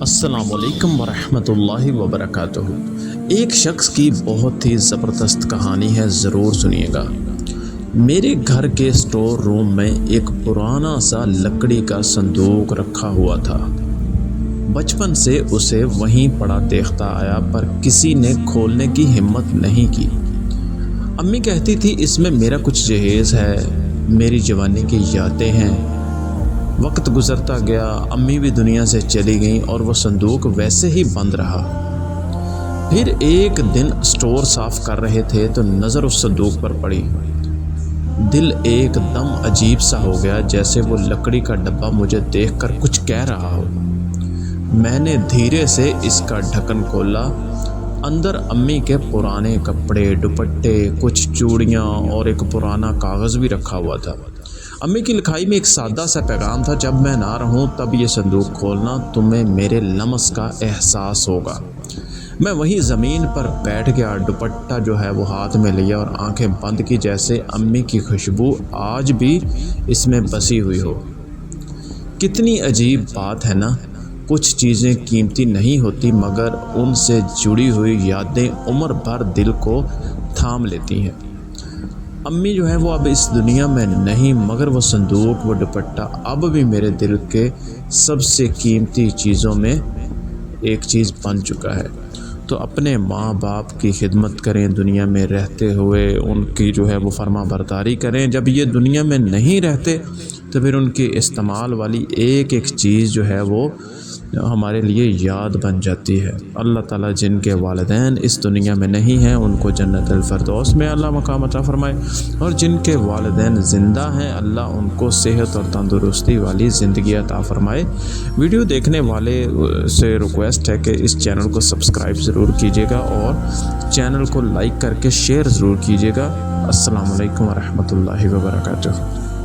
السلام علیکم ورحمۃ اللہ وبرکاتہ۔ ایک شخص کی بہت ہی زبردست کہانی ہے، ضرور سنیے گا۔ میرے گھر کے اسٹور روم میں ایک پرانا سا لکڑی کا صندوق رکھا ہوا تھا۔ بچپن سے اسے وہیں پڑا دیکھتا آیا، پر کسی نے کھولنے کی ہمت نہیں کی۔ امی کہتی تھی اس میں میرا کچھ جہیز ہے، میری جوانی کی یادیں ہیں۔ وقت گزرتا گیا، امی بھی دنیا سے چلی گئیں اور وہ صندوق ویسے ہی بند رہا۔ پھر ایک دن اسٹور صاف کر رہے تھے تو نظر اس صندوق پر پڑی۔ دل ایک دم عجیب سا ہو گیا، جیسے وہ لکڑی کا ڈبہ مجھے دیکھ کر کچھ کہہ رہا ہو۔ میں نے دھیرے سے اس کا ڈھکن کھولا۔ اندر امی کے پرانے کپڑے، دوپٹے، کچھ چوڑیاں اور ایک پرانا کاغذ بھی رکھا ہوا تھا۔ امی کی لکھائی میں ایک سادہ سا پیغام تھا: جب میں نہ رہوں تب یہ صندوق کھولنا، تمہیں میرے لمس کا احساس ہوگا۔ میں وہیں زمین پر بیٹھ گیا، دوپٹہ جو ہے وہ ہاتھ میں لیا اور آنکھیں بند کی، جیسے امی کی خوشبو آج بھی اس میں بسی ہوئی ہو۔ کتنی عجیب بات ہے نا، کچھ چیزیں قیمتی نہیں ہوتی، مگر ان سے جڑی ہوئی یادیں عمر بھر دل کو تھام لیتی ہیں۔ امی جو ہے وہ اب اس دنیا میں نہیں، مگر وہ صندوق، وہ دوپٹہ اب بھی میرے دل کے سب سے قیمتی چیزوں میں ایک چیز بن چکا ہے۔ تو اپنے ماں باپ کی خدمت کریں، دنیا میں رہتے ہوئے ان کی جو ہے وہ فرما برداری کریں۔ جب یہ دنیا میں نہیں رہتے تو پھر ان کی استعمال والی ایک ایک چیز جو ہے وہ ہمارے لیے یاد بن جاتی ہے۔ اللہ تعالیٰ جن کے والدین اس دنیا میں نہیں ہیں ان کو جنت الفردوس میں اللہ مقام عطا فرمائے، اور جن کے والدین زندہ ہیں اللہ ان کو صحت اور تندرستی والی زندگی عطا فرمائے۔ ویڈیو دیکھنے والے سے ریکویسٹ ہے کہ اس چینل کو سبسکرائب ضرور کیجیے گا اور چینل کو لائک کر کے شیئر ضرور کیجیے گا۔ السلام علیکم ورحمۃ اللہ وبرکاتہ۔